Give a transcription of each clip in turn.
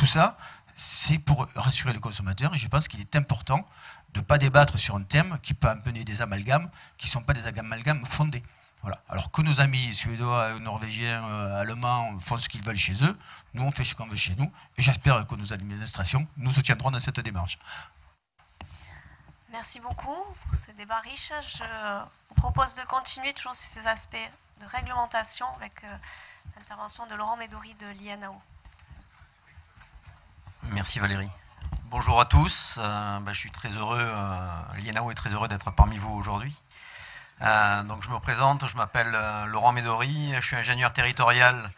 tout ça, c'est pour rassurer le consommateur, et je pense qu'il est important de ne pas débattre sur un thème qui peut amener des amalgames qui ne sont pas des amalgames fondés. Voilà. Alors que nos amis suédois, norvégiens, allemands font ce qu'ils veulent chez eux, nous on fait ce qu'on veut chez nous, et j'espère que nos administrations nous soutiendront dans cette démarche. Merci beaucoup pour ce débat riche. Je vous propose de continuer toujours sur ces aspects de réglementation avec l'intervention de Laurent Médori de l'INAO. Merci Valérie. Bonjour à tous, je suis très heureux, l'INAO est très heureux d'être parmi vous aujourd'hui. Donc je me présente, je m'appelle Laurent Médori, je suis ingénieur territorial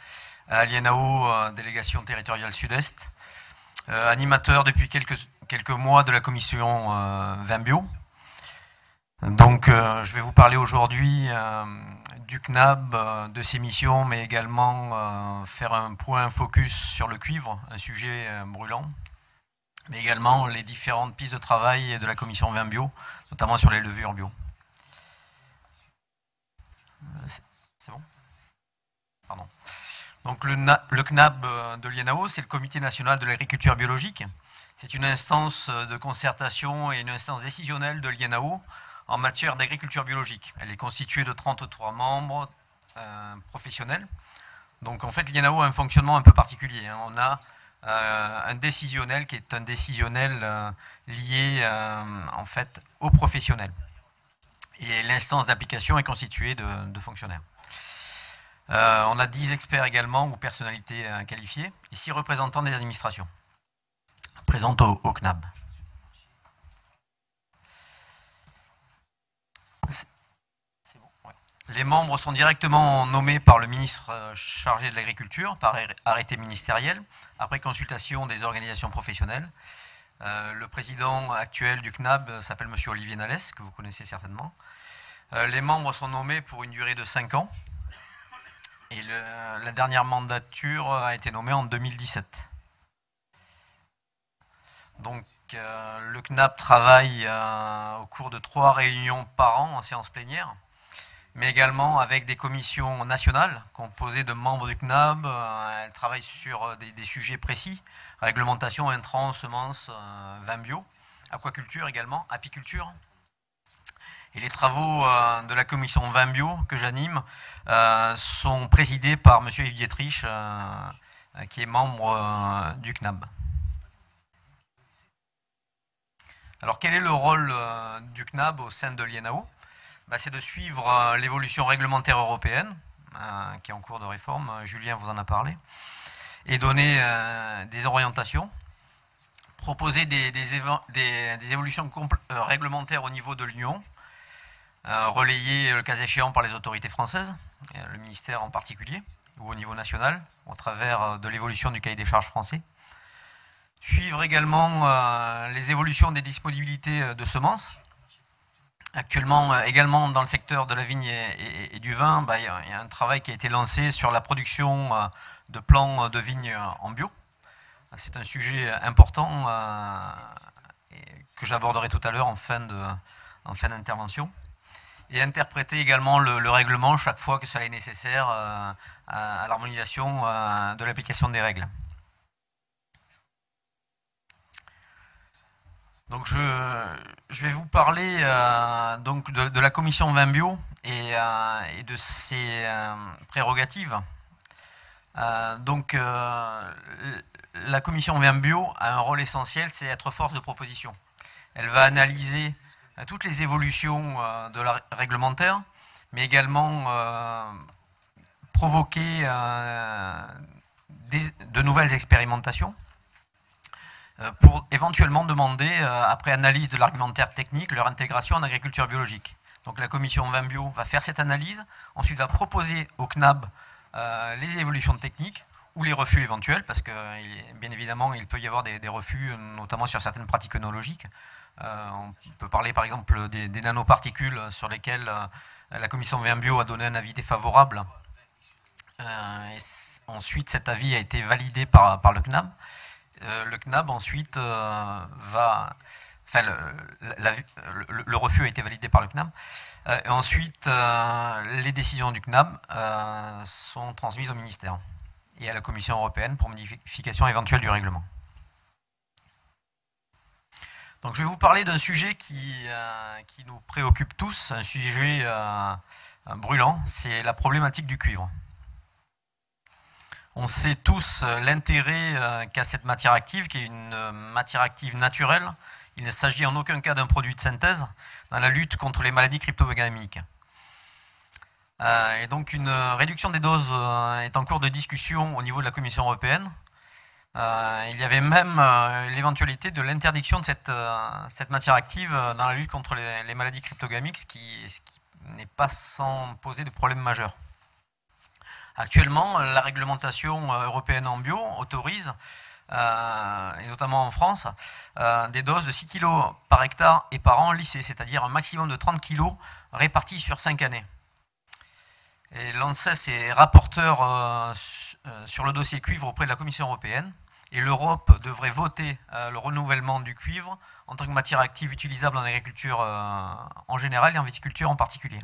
à l'INAO, délégation territoriale Sud-Est, animateur depuis quelques mois de la commission vin bio. Donc je vais vous parler aujourd'hui du CNAB, de ses missions, mais également faire un point focus sur le cuivre, un sujet brûlant, mais également les différentes pistes de travail de la commission vin bio, notamment sur les levures bio. C'est bon ? Pardon. Donc le CNAB de l'INAO, c'est le Comité national de l'agriculture biologique. C'est une instance de concertation et une instance décisionnelle de l'INAO en matière d'agriculture biologique. Elle est constituée de 33 membres professionnels. Donc en fait, l'INAO a un fonctionnement un peu particulier. On a un décisionnel qui est un décisionnel lié en fait aux professionnels. Et l'instance d'application est constituée de fonctionnaires. On a 10 experts également ou personnalités qualifiées et 6 représentants des administrations présentes au CNAB. Les membres sont directement nommés par le ministre chargé de l'Agriculture, par arrêté ministériel, après consultation des organisations professionnelles. Le président actuel du CNAB s'appelle M. Olivier Nalès, que vous connaissez certainement. Les membres sont nommés pour une durée de 5 ans. Et la dernière mandature a été nommée en 2017. Donc le CNAB travaille au cours de 3 réunions par an en séance plénière, mais également avec des commissions nationales composées de membres du CNAB. Elle travaille sur des sujets précis, réglementation, intrants, semences, vin bio, aquaculture également, apiculture. Et les travaux de la commission vin bio que j'anime sont présidés par M. Yves Dietrich, qui est membre du CNAB. Alors quel est le rôle du CNAB au sein de l'INAO ? C'est de suivre l'évolution réglementaire européenne, qui est en cours de réforme, Julien vous en a parlé, et donner des orientations, proposer des évolutions réglementaires au niveau de l'Union, relayées le cas échéant par les autorités françaises, le ministère en particulier, ou au niveau national, au travers de l'évolution du cahier des charges français. Suivre également les évolutions des disponibilités de semences. Actuellement, également dans le secteur de la vigne et du vin, il y a un travail qui a été lancé sur la production de plants de vigne en bio. C'est un sujet important que j'aborderai tout à l'heure en fin d'intervention. Et interpréter également le règlement chaque fois que cela est nécessaire à l'harmonisation de l'application des règles. Donc je vais vous parler donc de la commission vin bio et de ses prérogatives. Donc la commission vin bio a un rôle essentiel, c'est être force de proposition. Elle va analyser toutes les évolutions de la réglementaire, mais également provoquer de nouvelles expérimentations, pour éventuellement demander, après analyse de l'argumentaire technique, leur intégration en agriculture biologique. Donc la commission vin bio va faire cette analyse, ensuite va proposer au CNAB les évolutions techniques ou les refus éventuels, parce que bien évidemment il peut y avoir des refus, notamment sur certaines pratiques œnologiques. On peut parler par exemple des nanoparticules sur lesquelles la commission vin bio a donné un avis défavorable. Ensuite cet avis a été validé par le CNAB. Le CNAB ensuite le refus a été validé par le CNAB. Et ensuite, les décisions du CNAB sont transmises au ministère et à la Commission européenne pour modification éventuelle du règlement. Donc je vais vous parler d'un sujet qui nous préoccupe tous, un sujet brûlant, c'est la problématique du cuivre. On sait tous l'intérêt qu'a cette matière active, qui est une matière active naturelle. Il ne s'agit en aucun cas d'un produit de synthèse dans la lutte contre les maladies cryptogamiques. Et donc une réduction des doses est en cours de discussion au niveau de la Commission européenne. Il y avait même l'éventualité de l'interdiction de cette matière active dans la lutte contre les maladies cryptogamiques, ce qui n'est pas sans poser de problèmes majeurs. Actuellement, la réglementation européenne en bio autorise, et notamment en France, des doses de 6 kg par hectare et par an lissées, c'est-à-dire un maximum de 30 kg répartis sur 5 années. Et l'ANSES est rapporteur sur le dossier cuivre auprès de la Commission européenne, et l'Europe devrait voter le renouvellement du cuivre en tant que matière active utilisable en agriculture en général et en viticulture en particulier.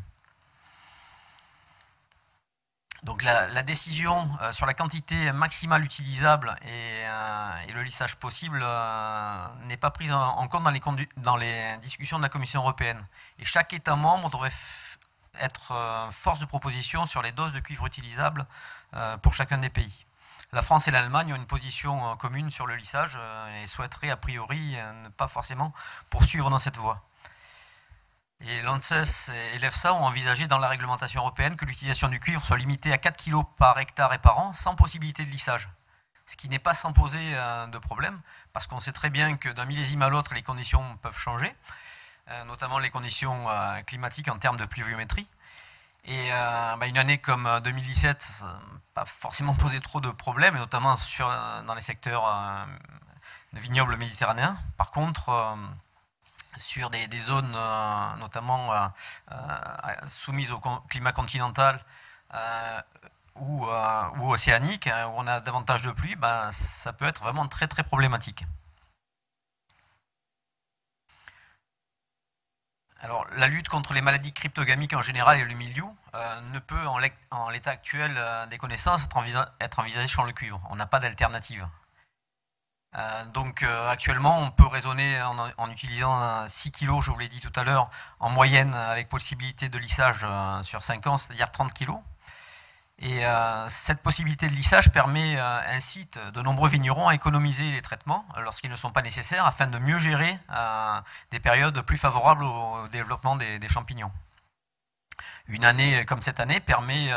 Donc la décision sur la quantité maximale utilisable et le lissage possible n'est pas prise en compte dans les discussions de la Commission européenne. Et chaque État membre devrait être force de proposition sur les doses de cuivre utilisables pour chacun des pays. La France et l'Allemagne ont une position commune sur le lissage et souhaiteraient a priori ne pas forcément poursuivre dans cette voie. Et l'ANSES et l'EFSA ont envisagé dans la réglementation européenne que l'utilisation du cuivre soit limitée à 4 kg par hectare et par an sans possibilité de lissage. Ce qui n'est pas sans poser de problème, parce qu'on sait très bien que d'un millésime à l'autre, les conditions peuvent changer, notamment les conditions climatiques en termes de pluviométrie. Et une année comme 2017 n'a pas forcément posé trop de problèmes, et notamment dans les secteurs de vignobles méditerranéens. Par contre, sur des zones notamment soumises au climat continental ou océanique, où on a davantage de pluie, ça peut être vraiment très très problématique. Alors, la lutte contre les maladies cryptogamiques en général et le mildiou ne peut, en l'état actuel des connaissances, être envisagée sans le cuivre. On n'a pas d'alternative. Donc actuellement, on peut raisonner en utilisant 6 kg, je vous l'ai dit tout à l'heure, en moyenne avec possibilité de lissage sur 5 ans, c'est-à-dire 30 kg. Et cette possibilité de lissage incite de nombreux vignerons à économiser les traitements lorsqu'ils ne sont pas nécessaires afin de mieux gérer des périodes plus favorables au développement des champignons. Une année comme cette année permet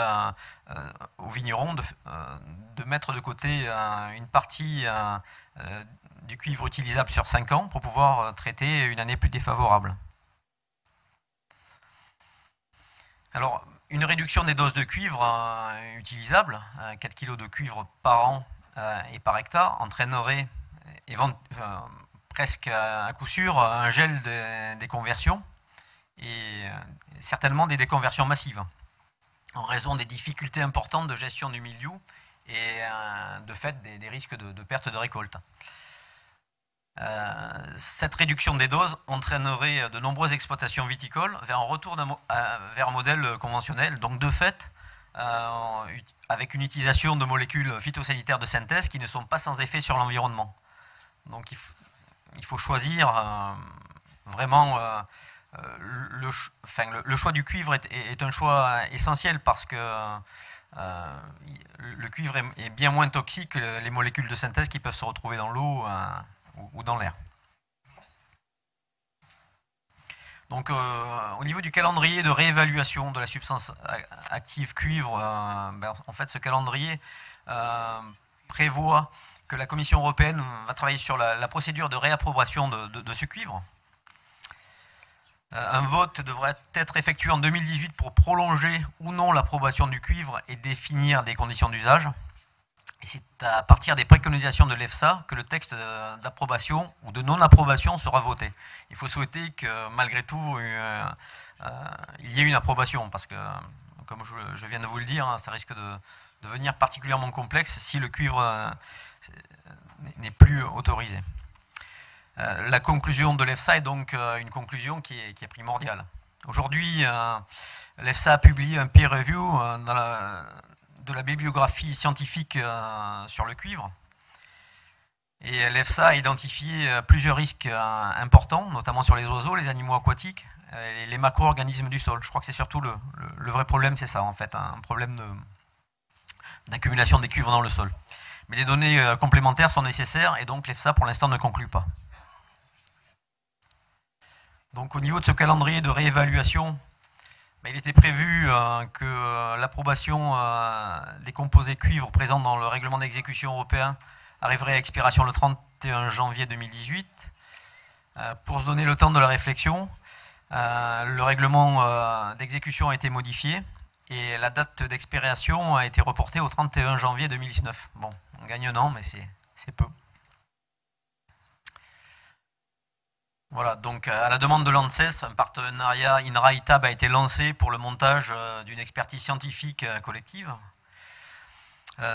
aux vignerons de mettre de côté une partie du cuivre utilisable sur 5 ans pour pouvoir traiter une année plus défavorable. Alors, une réduction des doses de cuivre utilisables, 4 kg de cuivre par an et par hectare, entraînerait presque à coup sûr un gel des conversions et certainement des déconversions massives en raison des difficultés importantes de gestion du mildiou et de fait des risques de perte de récolte. Cette réduction des doses entraînerait de nombreuses exploitations viticoles vers un retour vers un modèle conventionnel, donc de fait avec une utilisation de molécules phytosanitaires de synthèse qui ne sont pas sans effet sur l'environnement. Donc il faut choisir vraiment le choix du cuivre est un choix essentiel parce que le cuivre est bien moins toxique que les molécules de synthèse qui peuvent se retrouver dans l'eau ou dans l'air. Donc au niveau du calendrier de réévaluation de la substance active cuivre, en fait ce calendrier prévoit que la Commission européenne va travailler sur la procédure de réapprobation de ce cuivre. Un vote devrait être effectué en 2018 pour prolonger ou non l'approbation du cuivre et définir des conditions d'usage. Et c'est à partir des préconisations de l'EFSA que le texte d'approbation ou de non-approbation sera voté. Il faut souhaiter que malgré tout, il y ait une approbation, parce que, comme je viens de vous le dire, ça risque de devenir particulièrement complexe si le cuivre n'est plus autorisé. La conclusion de l'EFSA est donc une conclusion qui est primordiale. Aujourd'hui, l'EFSA a publié un peer review de la bibliographie scientifique sur le cuivre. Et l'EFSA a identifié plusieurs risques importants, notamment sur les oiseaux, les animaux aquatiques, et les macro-organismes du sol. Je crois que c'est surtout le vrai problème, c'est ça en fait, un problème d'accumulation des cuivres dans le sol. Mais des données complémentaires sont nécessaires et donc l'EFSA pour l'instant ne conclut pas. Donc au niveau de ce calendrier de réévaluation, il était prévu que l'approbation des composés cuivre présents dans le règlement d'exécution européen arriverait à expiration le 31 janvier 2018. Pour se donner le temps de la réflexion, le règlement d'exécution a été modifié et la date d'expiration a été reportée au 31 janvier 2019. Bon, on gagne un an, mais c'est peu. Voilà, donc à la demande de l'ANSES, un partenariat INRA-ITAB a été lancé pour le montage d'une expertise scientifique collective.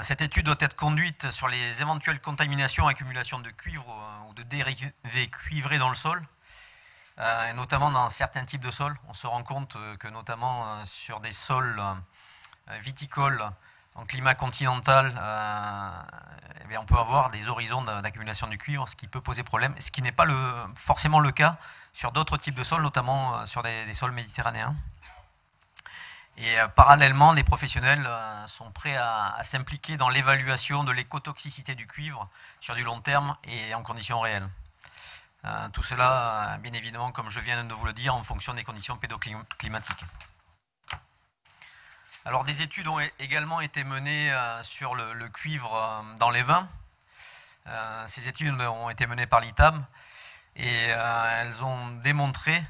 Cette étude doit être conduite sur les éventuelles contaminations et accumulations de cuivre ou de dérivés cuivrés dans le sol, et notamment dans certains types de sols. On se rend compte que notamment sur des sols viticoles en climat continental, on peut avoir des horizons d'accumulation du cuivre, ce qui peut poser problème, ce qui n'est pas forcément le cas sur d'autres types de sols, notamment sur des sols méditerranéens. Et parallèlement, les professionnels sont prêts à s'impliquer dans l'évaluation de l'écotoxicité du cuivre sur du long terme et en conditions réelles. Tout cela, bien évidemment, comme je viens de vous le dire, en fonction des conditions pédoclimatiques. Alors, des études ont également été menées sur le cuivre dans les vins. Ces études ont été menées par l'ITAB et elles ont démontré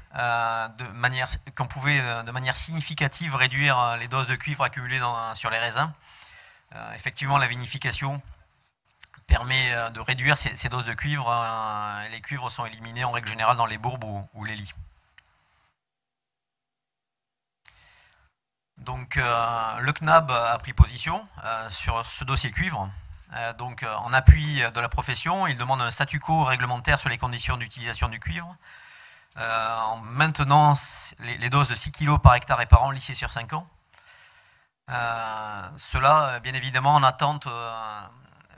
qu'on pouvait de manière significative réduire les doses de cuivre accumulées sur les raisins. Effectivement, la vinification permet de réduire ces doses de cuivre. Les cuivres sont éliminés en règle générale dans les bourbes ou les lits. Donc le CNAB a pris position sur ce dossier cuivre. Donc en appui de la profession, il demande un statu quo réglementaire sur les conditions d'utilisation du cuivre, en maintenant les doses de 6 kg par hectare et par an lissées sur 5 ans. Cela, bien évidemment, en attente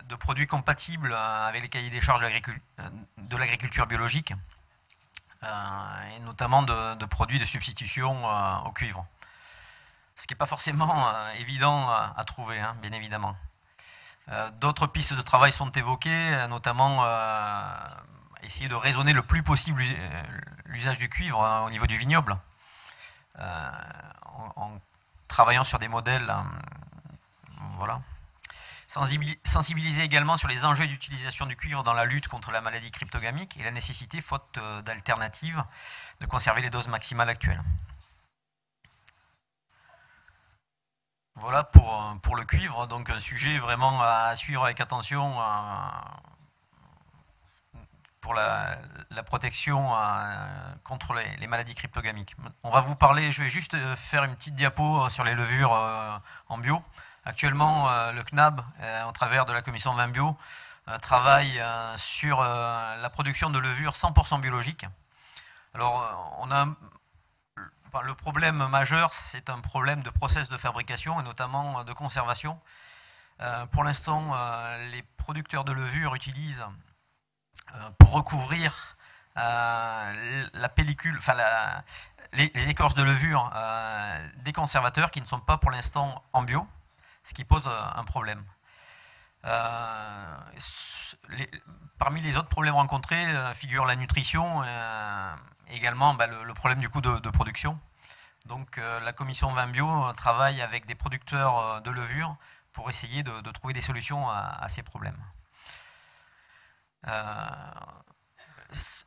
de produits compatibles avec les cahiers des charges de l'agriculture biologique, et notamment de produits de substitution au cuivre. Ce qui n'est pas forcément évident à trouver, hein, bien évidemment. D'autres pistes de travail sont évoquées, notamment essayer de raisonner le plus possible l'usage du cuivre au niveau du vignoble, en travaillant sur des modèles. Voilà. Sensibiliser également sur les enjeux d'utilisation du cuivre dans la lutte contre la maladie cryptogamique et la nécessité, faute d'alternatives, de conserver les doses maximales actuelles. Voilà pour le cuivre, donc un sujet vraiment à suivre avec attention pour la protection contre les maladies cryptogamiques. On va vous parler, je vais juste faire une petite diapo sur les levures en bio. Actuellement, le CNAB, au travers de la commission vin bio, travaille sur la production de levures 100% biologiques. Alors, le problème majeur, c'est un problème de process de fabrication et notamment de conservation. Pour l'instant, les producteurs de levure utilisent pour recouvrir la pellicule, enfin les écorces de levure, des conservateurs qui ne sont pas pour l'instant en bio, ce qui pose un problème. Parmi les autres problèmes rencontrés figure la nutrition, également le problème du coût de production. Donc la commission vin bio travaille avec des producteurs de levure pour essayer de trouver des solutions à ces problèmes.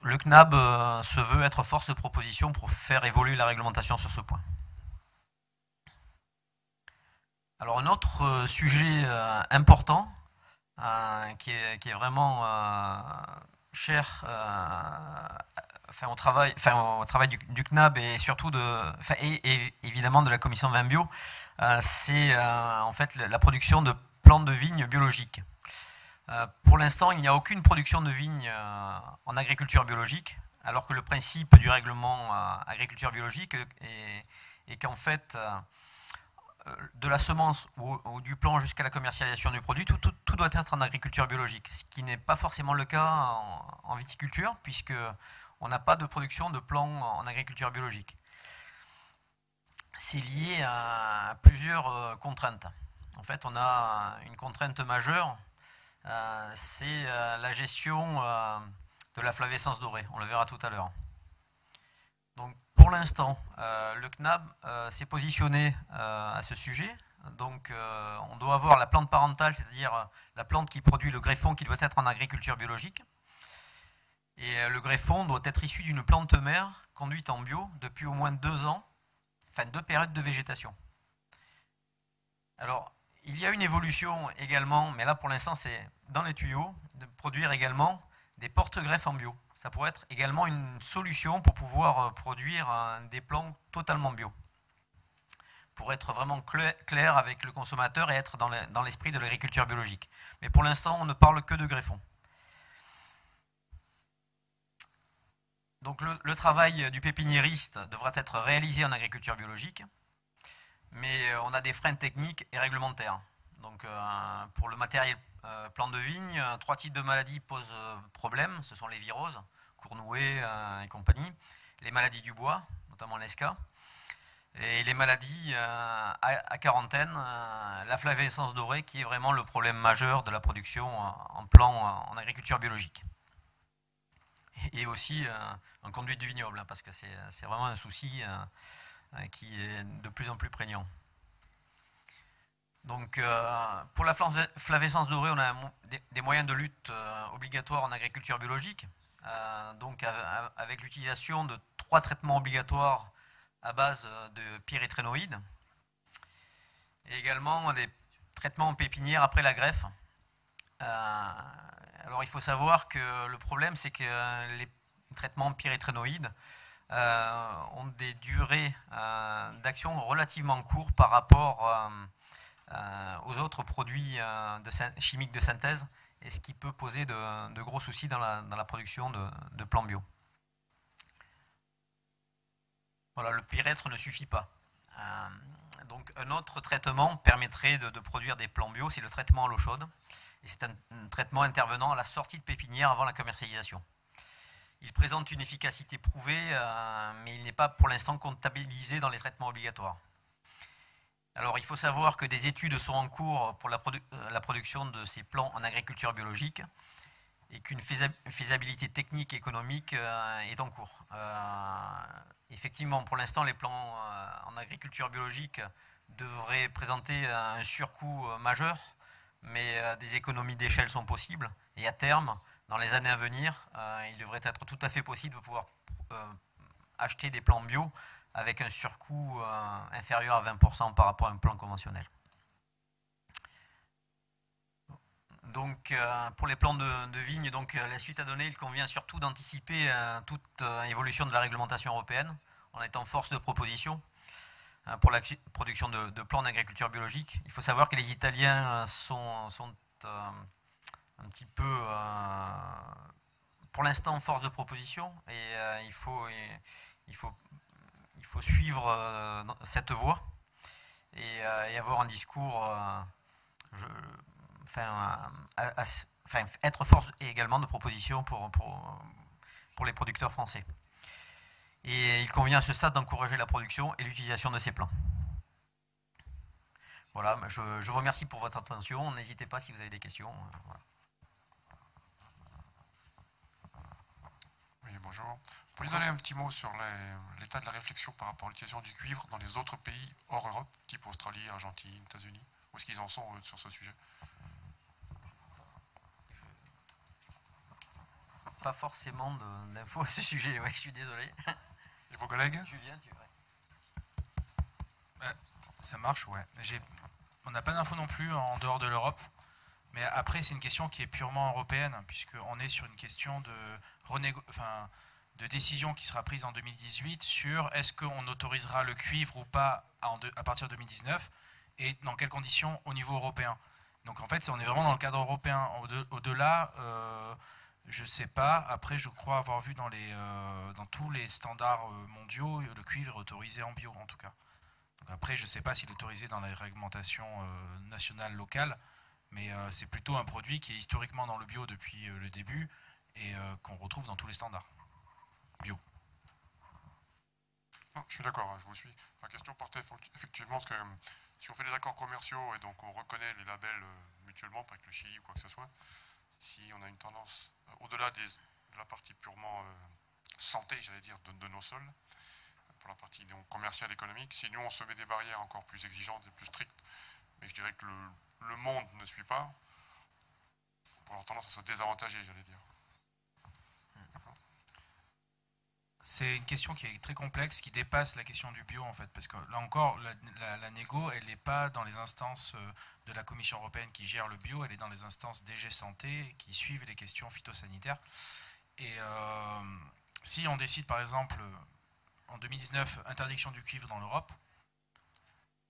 Le CNAB se veut être force de proposition pour faire évoluer la réglementation sur ce point. Alors un autre sujet important qui est vraiment cher au travail du CNAB et surtout et évidemment de la commission vin bio, c'est en fait la production de plantes de vigne biologiques. Pour l'instant, il n'y a aucune production de vigne en agriculture biologique, alors que le principe du règlement agriculture biologique est qu'en fait, de la semence ou du plant jusqu'à la commercialisation du produit, tout doit être en agriculture biologique, ce qui n'est pas forcément le cas en viticulture, puisque on n'a pas de production de plants en agriculture biologique. C'est lié à plusieurs contraintes. En fait, on a une contrainte majeure, c'est la gestion de la flavescence dorée. On le verra tout à l'heure. Donc, pour l'instant, le CNAB s'est positionné à ce sujet. Donc, on doit avoir la plante parentale, c'est-à-dire la plante qui produit le greffon qui doit être en agriculture biologique. Et le greffon doit être issu d'une plante mère conduite en bio depuis au moins 2 ans, enfin 2 périodes de végétation. Alors, il y a une évolution également, mais là pour l'instant c'est dans les tuyaux, de produire également des porte-greffes en bio. Ça pourrait être également une solution pour pouvoir produire des plants totalement bio. Pour être vraiment clair avec le consommateur et être dans l'esprit de l'agriculture biologique. Mais pour l'instant, on ne parle que de greffons. Donc le travail du pépiniériste devra être réalisé en agriculture biologique, mais on a des freins techniques et réglementaires. Donc pour le matériel plant de vigne, 3 types de maladies posent problème. Ce sont les viroses, Cournouet et compagnie, les maladies du bois, notamment l'ESCA, et les maladies à quarantaine, la flavescence dorée qui est vraiment le problème majeur de la production en plant en agriculture biologique. Et aussi en conduite du vignoble, parce que c'est vraiment un souci qui est de plus en plus prégnant. Donc pour la flavescence dorée, on a des moyens de lutte obligatoires en agriculture biologique, donc avec l'utilisation de 3 traitements obligatoires à base de pyrétrénoïdes, et également des traitements en pépinière après la greffe. Alors il faut savoir que le problème, c'est que les traitements pyrétrénoïdes ont des durées d'action relativement courtes par rapport aux autres produits chimiques de synthèse, et ce qui peut poser de gros soucis dans la production de plants bio. Voilà, le pyrètre ne suffit pas. Donc un autre traitement permettrait de produire des plants bio, c'est le traitement à l'eau chaude. Et c'est un traitement intervenant à la sortie de pépinière avant la commercialisation. Il présente une efficacité prouvée, mais il n'est pas pour l'instant comptabilisé dans les traitements obligatoires. Alors il faut savoir que des études sont en cours pour la production de ces plants en agriculture biologique et qu'une faisabilité technique et économique est en cours. Effectivement, pour l'instant, les plants en agriculture biologique devraient présenter un surcoût majeur, mais des économies d'échelle sont possibles. Et à terme, dans les années à venir, il devrait être tout à fait possible de pouvoir acheter des plants bio avec un surcoût inférieur à 20% par rapport à un plan conventionnel. Donc, pour les plants de vigne, donc, la suite à donner, il convient surtout d'anticiper toute évolution de la réglementation européenne en étant force de proposition pour la production de plants d'agriculture biologique. Il faut savoir que les Italiens sont un petit peu, pour l'instant, force de proposition, et il faut suivre cette voie et avoir un discours, être force également de proposition pour les producteurs français. Et il convient à ce stade d'encourager la production et l'utilisation de ces plants. Voilà, je vous remercie pour votre attention. N'hésitez pas si vous avez des questions. Voilà. Oui, bonjour. Vous pourriez donner un petit mot sur l'état de la réflexion par rapport à l'utilisation du cuivre dans les autres pays hors Europe, type Australie, Argentine, États-Unis? Où est-ce qu'ils en sont sur ce sujet? Pas forcément d'infos à ce sujet, ouais, je suis désolé. Et vos collègues? Julien, tu veux? Ça marche, ouais. On n'a pas d'infos non plus en dehors de l'Europe. Mais après, c'est une question qui est purement européenne, puisqu'on est sur une question de décision qui sera prise en 2018 sur est-ce qu'on autorisera le cuivre ou pas à partir de 2019 et dans quelles conditions au niveau européen. Donc en fait, on est vraiment dans le cadre européen. Au-delà, je ne sais pas. Après, je crois avoir vu dans tous les standards mondiaux, le cuivre est autorisé en bio en tout cas. Donc après, je ne sais pas s'il est autorisé dans la réglementation nationale, locale, mais c'est plutôt un produit qui est historiquement dans le bio depuis le début et qu'on retrouve dans tous les standards bio. Non, je suis d'accord, hein, je vous suis. Ma question portait effectivement parce que si on fait des accords commerciaux et donc on reconnaît les labels mutuellement, pas avec le Chili ou quoi que ce soit, si on a une tendance, au-delà de la partie purement santé, j'allais dire, de nos sols, pour la partie donc, commerciale, économique, si nous on se met des barrières encore plus exigeantes et plus strictes, mais je dirais que le monde ne suit pas, on pourrait avoir tendance à se désavantager, j'allais dire. C'est une question qui est très complexe, qui dépasse la question du bio en fait, parce que là encore, la négo, elle n'est pas dans les instances de la Commission européenne qui gère le bio, elle est dans les instances DG Santé qui suivent les questions phytosanitaires. Et si on décide par exemple en 2019 interdiction du cuivre dans l'Europe,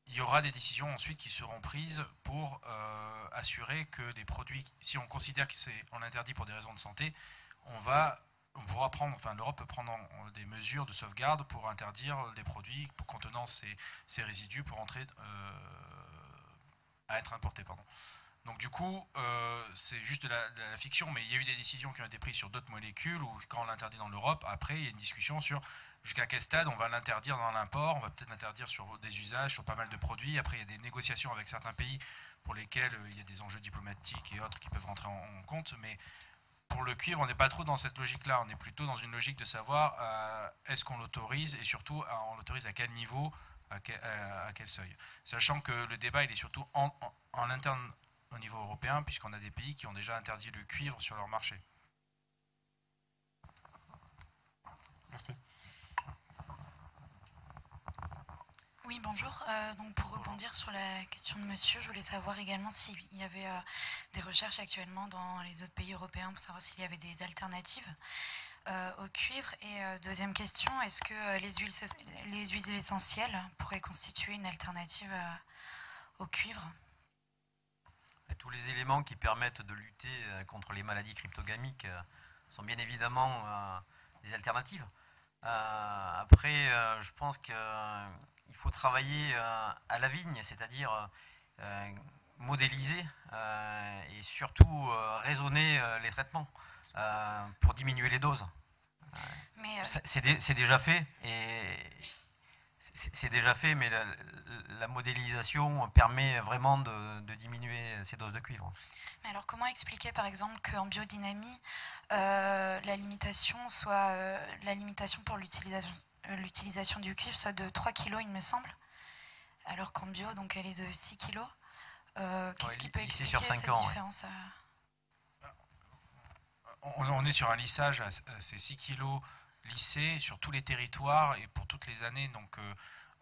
il y aura des décisions ensuite qui seront prises pour assurer que des produits, si on considère qu'on l'interdit pour des raisons de santé, on pourra prendre, enfin l'Europe peut prendre des mesures de sauvegarde pour interdire les produits contenant ces résidus pour entrer à être importés. Pardon. Donc du coup, c'est juste de la fiction, mais il y a eu des décisions qui ont été prises sur d'autres molécules, ou quand on l'interdit dans l'Europe, après il y a une discussion sur jusqu'à quel stade on va l'interdire dans l'import, on va peut-être l'interdire sur des usages, sur pas mal de produits, après il y a des négociations avec certains pays pour lesquels il y a des enjeux diplomatiques et autres qui peuvent rentrer en compte, mais pour le cuivre, on n'est pas trop dans cette logique-là, on est plutôt dans une logique de savoir est-ce qu'on l'autorise et surtout on l'autorise à quel niveau, à quel seuil. Sachant que le débat il est surtout en interne au niveau européen puisqu'on a des pays qui ont déjà interdit le cuivre sur leur marché. Merci. Oui, bonjour. Donc pour rebondir sur la question de monsieur, je voulais savoir également s'il y avait des recherches actuellement dans les autres pays européens pour savoir s'il y avait des alternatives au cuivre. Et deuxième question, est-ce que les huiles essentielles pourraient constituer une alternative au cuivre? Tous les éléments qui permettent de lutter contre les maladies cryptogamiques sont bien évidemment des alternatives. Après, je pense qu'il faut travailler à la vigne, c'est-à-dire modéliser et surtout raisonner les traitements pour diminuer les doses. C'est déjà fait mais la modélisation permet vraiment de diminuer ces doses de cuivre. Mais alors comment expliquer par exemple qu'en biodynamie, la limitation pour l'utilisation du cuivre soit de 3 kg il me semble, alors qu'en bio donc elle est de 6 kg. Qu'est-ce qui peut expliquer cette différence? On est sur un lissage à ces 6 kg lissés sur tous les territoires et pour toutes les années. Donc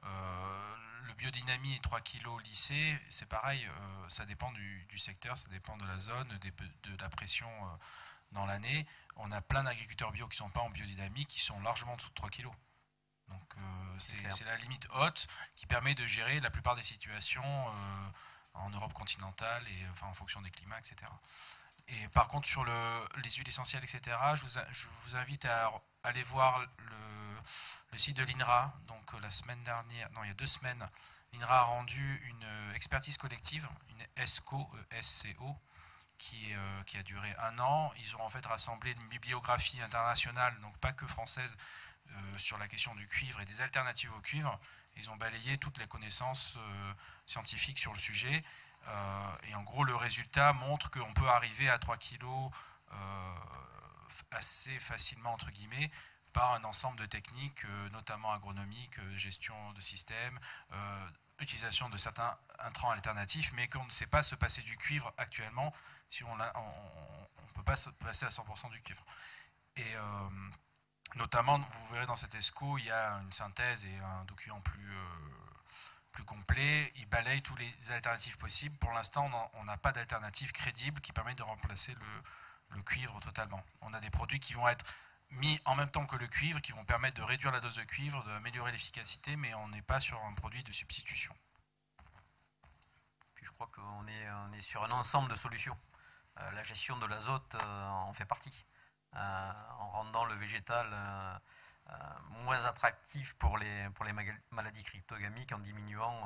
le biodynamie et 3 kg lissés, c'est pareil, ça dépend du secteur, ça dépend de la zone, de la pression dans l'année. On a plein d'agriculteurs bio qui ne sont pas en biodynamie, qui sont largement en dessous de 3 kg. Donc c'est la limite haute qui permet de gérer la plupart des situations en Europe continentale et enfin, en fonction des climats, etc. Et par contre, sur les huiles essentielles, etc., je vous invite à aller voir le site de l'INRA. Donc la semaine dernière, non, il y a 2 semaines, l'INRA a rendu une expertise collective, une ESCO, qui a duré 1 an. Ils ont en fait rassemblé une bibliographie internationale, donc pas que française, sur la question du cuivre et des alternatives au cuivre. Ils ont balayé toutes les connaissances scientifiques sur le sujet. Et en gros, le résultat montre qu'on peut arriver à 3 kg assez facilement, entre guillemets, par un ensemble de techniques, notamment agronomiques, gestion de système, utilisation de certains intrants alternatifs, mais qu'on ne sait pas se passer du cuivre actuellement, si on ne peut pas se passer à 100% du cuivre. Et notamment, vous verrez dans cet ESCO, il y a une synthèse et un document plus complet, il balaye toutes les alternatives possibles. Pour l'instant, on n'a pas d'alternative crédible qui permet de remplacer le cuivre totalement. On a des produits qui vont être mis en même temps que le cuivre, qui vont permettre de réduire la dose de cuivre, d'améliorer l'efficacité, mais on n'est pas sur un produit de substitution. Puis je crois qu'on est sur un ensemble de solutions. La gestion de l'azote en fait partie. En rendant le végétal moins attractif pour les maladies cryptogamiques en diminuant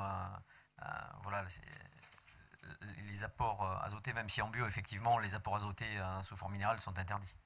voilà, les apports azotés, même si en bio, effectivement, les apports azotés sous forme minérale sont interdits.